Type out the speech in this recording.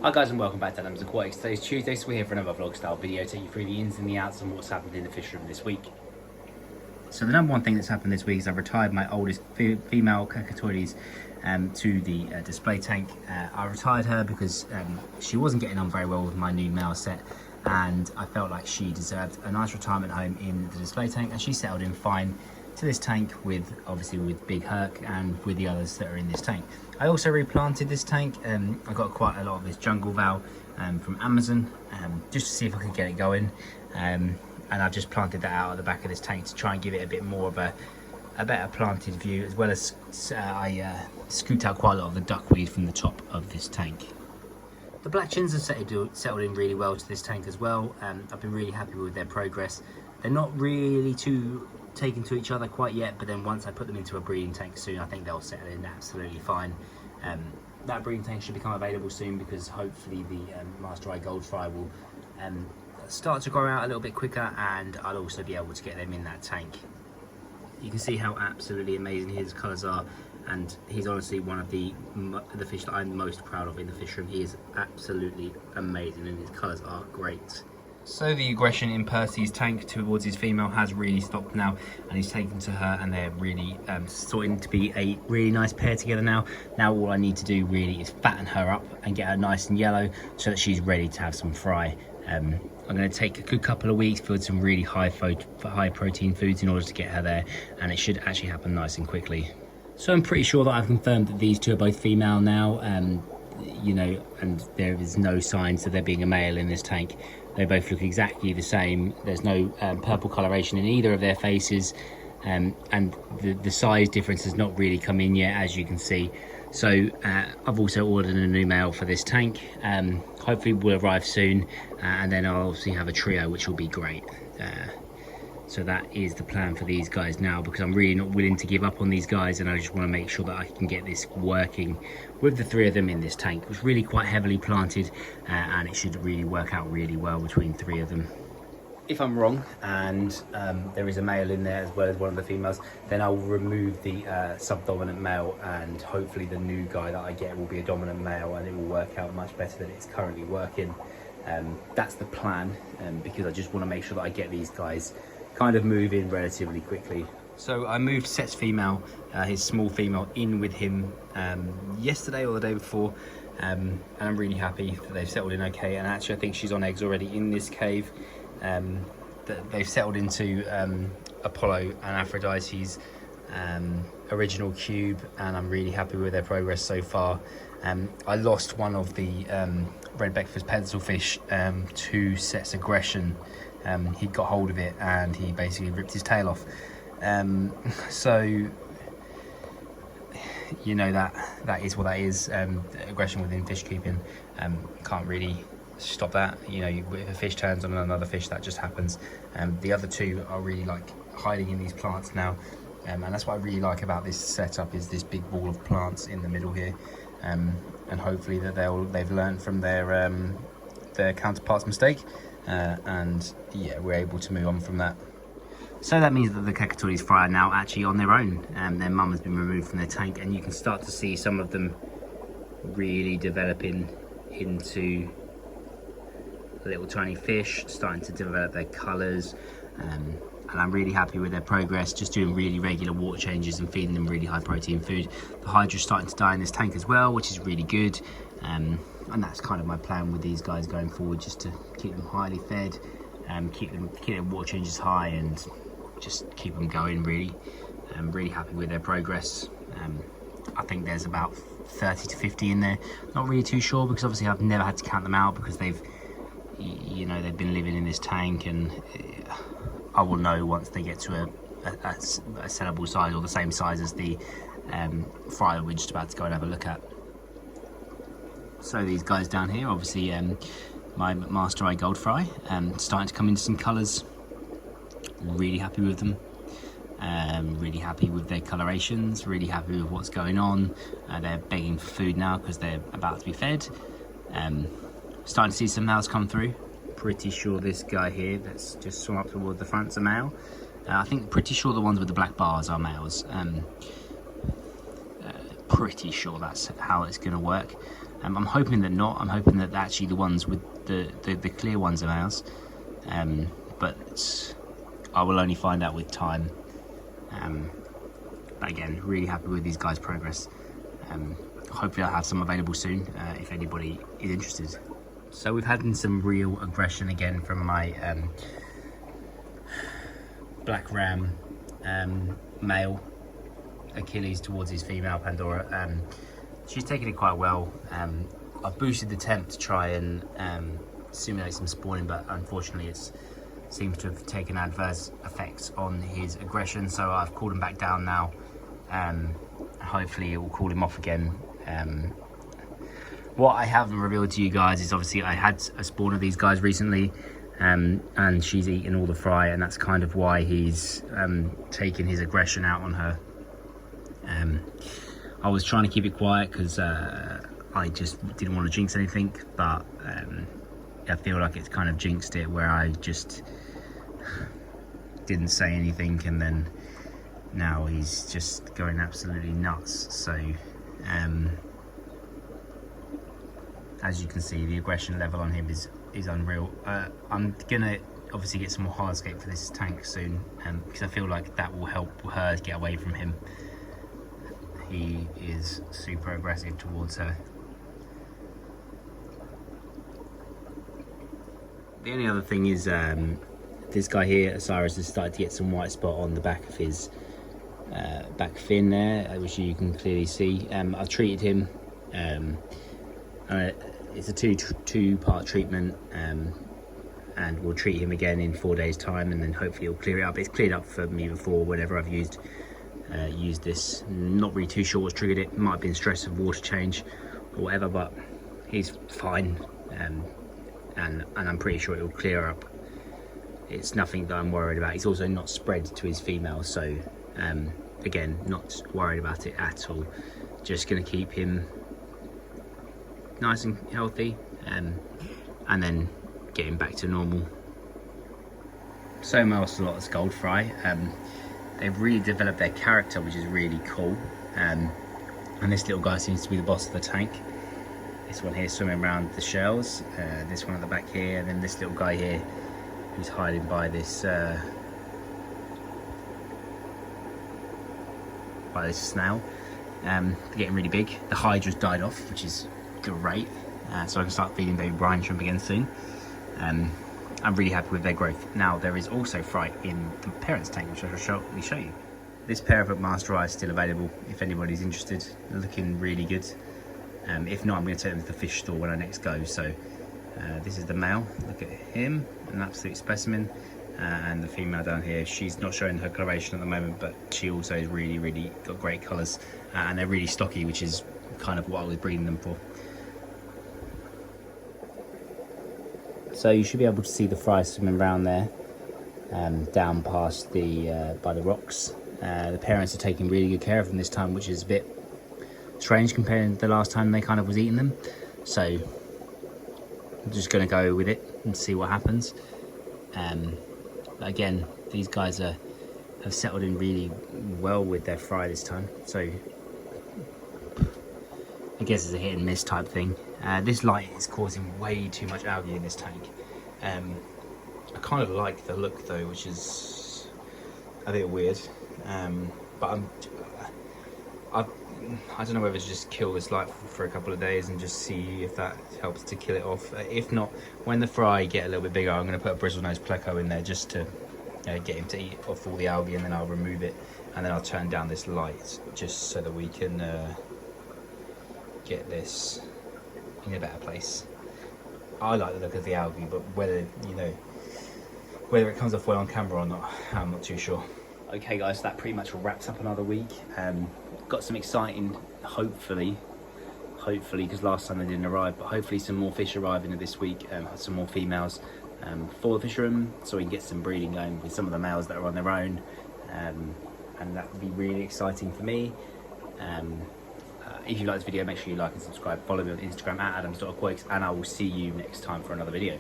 Hi guys and welcome back to Adams Aquatics. Today's Tuesday, so we're here for another vlog style video, taking you through the ins and the outs and what's happened in the fish room this week. So the number one thing that's happened this week is I've retired my oldest female Cacatoides to the display tank. I retired her because she wasn't getting on very well with my new male set, and I felt like she deserved a nice retirement home in the display tank, and she settled in fine to this tank obviously with Big Herc and with the others that are in this tank. I also replanted this tank. I got quite a lot of this jungle val from Amazon just to see if I could get it going, and I've just planted that out at the back of this tank to try and give it a bit more of a better planted view, as well as I scooped out quite a lot of the duckweed from the top of this tank. The black chins have settled in really well to this tank as well. I've been really happy with their progress. They're not really too taken to each other quite yet, but then once I put them into a breeding tank soon, I think they'll settle in absolutely fine. That breeding tank should become available soon, because hopefully the Master Eye Gold Fry will start to grow out a little bit quicker, and I'll also be able to get them in that tank. You can see how absolutely amazing his colours are, and he's honestly one of the fish that I'm most proud of in the fish room. He is absolutely amazing and his colours are great. So the aggression in Percy's tank towards his female has really stopped now, and he's taken to her, and they're really starting to be a really nice pair together now. Now all I need to do really is fatten her up and get her nice and yellow so that she's ready to have some fry. I'm going to take a good couple of weeks, build some really high protein foods in order to get her there, and it should actually happen nice and quickly. So I'm pretty sure that I've confirmed that these two are both female now, you know, and there is no signs of there being a male in this tank. They both look exactly the same. There's no purple coloration in either of their faces, and the size difference has not really come in yet, as you can see. So I've also ordered a new male for this tank. Hopefully will arrive soon, and then I'll obviously have a trio, which will be great. So that is the plan for these guys now, because I'm really not willing to give up on these guys, and I just want to make sure that I can get this working with the three of them in this tank. It was really quite heavily planted, and it should really work out really well between three of them. If I'm wrong and there is a male in there as well as one of the females, then I'll remove the subdominant male, and hopefully the new guy that I get will be a dominant male, and it will work out much better than it's currently working. That's the plan, because I just want to make sure that I get these guys kind of move in relatively quickly. So I moved Set's female, his small female, in with him yesterday or the day before, and I'm really happy that they've settled in okay. And actually I think she's on eggs already in this cave. They've settled into Apollo and Aphrodite's original cube, and I'm really happy with their progress so far. I lost one of the red Beckford's pencilfish to Set's aggression. He got hold of it and he basically ripped his tail off. So you know that is what that is. Aggression within fish keeping, can't really stop that. You know, if a fish turns on another fish, that just happens. The other two are really like hiding in these plants now, and that's what I really like about this setup, is this big ball of plants in the middle here, and hopefully that they've learned from their counterpart's mistake, and yeah, we're able to move on from that. So that means that the Cacatoides fry are now actually on their own, and their mum has been removed from their tank, and you can start to see some of them really developing into little tiny fish, starting to develop their colours, and I'm really happy with their progress, just doing really regular water changes and feeding them really high protein food. The hydra's starting to die in this tank as well, which is really good, and that's kind of my plan with these guys going forward, just to keep them highly fed, keep their water changes high, and just keep them going really. I'm really happy with their progress. I think there's about 30 to 50 in there, not really too sure, because obviously I've never had to count them out, because they've been living in this tank, and I will know once they get to a sellable size, or the same size as the fry that we're just about to go and have a look at. So these guys down here, obviously my Master Eye Gold Fry, starting to come into some colours. Really happy with them. Really happy with their colorations, really happy with what's going on. They're begging for food now because they're about to be fed. Starting to see some males come through. Pretty sure this guy here that's just swum up towards the front's a male. I think pretty sure the ones with the black bars are males. Pretty sure that's how it's going to work. I'm hoping that not. I'm hoping that actually the ones with the clear ones are males, but I will only find out with time. But again, really happy with these guys' progress. Hopefully I'll have some available soon if anybody is interested. So we've had some real aggression again from my Black Ram male Achilles towards his female Pandora. She's taken it quite well. I've boosted the temp to try and simulate some spawning, but unfortunately it seems to have taken adverse effects on his aggression, so I've called him back down now. Hopefully it will cool him off again. What I haven't revealed to you guys is obviously I had a spawn of these guys recently, and she's eaten all the fry, and that's kind of why he's taken his aggression out on her. I was trying to keep it quiet because I just didn't want to jinx anything, but I feel like it's kind of jinxed it, where I just didn't say anything, and then now he's just going absolutely nuts. So as you can see, the aggression level on him is unreal. I'm gonna obviously get some more hardscape for this tank soon, because I feel like that will help her get away from him. He is super aggressive towards her. The only other thing is this guy here, Osiris, has started to get some white spot on the back of his back fin there, which you can clearly see. I've treated him. It's a two-part treatment, and we'll treat him again in 4 days' time, and then hopefully it'll clear it up. It's cleared up for me before whenever I've used this. Not really too sure what's triggered it. Might have been stress of water change or whatever, but he's fine, and I'm pretty sure it will clear up. It's nothing that I'm worried about. He's also not spread to his female, so again, not worried about it at all. Just going to keep him nice and healthy, and then get him back to normal. So my Ocelot's Gold Fry, they've really developed their character, which is really cool, and this little guy seems to be the boss of the tank. This one here swimming around the shells, this one at the back here, and then this little guy here who's hiding by this snail. They're getting really big. The Hydra's died off, which is great, so I can start feeding baby brine shrimp again soon. I'm really happy with their growth. Now there is also fry in the parents tank, which I shall show you. This pair of Master Eye is still available if anybody's interested. They're looking really good. If not, I'm going to take them to the fish store when I next go. So this is the male. Look at him, an absolute specimen. And the female down here, she's not showing her coloration at the moment, but she also is really got great colours, and they're really stocky, which is kind of what I was breeding them for. So you should be able to see the fry swimming around there, down past the by the rocks. The parents are taking really good care of them this time, which is a bit strange compared to the last time they kind of was eating them. So I'm just going to go with it and see what happens. But again, these guys have settled in really well with their fry this time, so I guess it's a hit and miss type thing. This light is causing way too much algae in this tank. I kind of like the look though, which is a bit weird, but I don't know whether to just kill this light for a couple of days and just see if that helps to kill it off. If not, when the fry get a little bit bigger, I'm going to put a bristlenose pleco in there just to get him to eat off all the algae, and then I'll remove it, and then I'll turn down this light just so that we can get this in a better place. I like the look of the algae, but whether it comes off well on camera or not, I'm not too sure. Okay guys, that pretty much wraps up another week. Got some exciting, hopefully, because last time they didn't arrive, but hopefully some more fish arriving this week, some more females for the fish room, so we can get some breeding going with some of the males that are on their own, and that would be really exciting for me. If you like this video, make sure you like and subscribe. Follow me on Instagram @adams.aquatics, and I will see you next time for another video.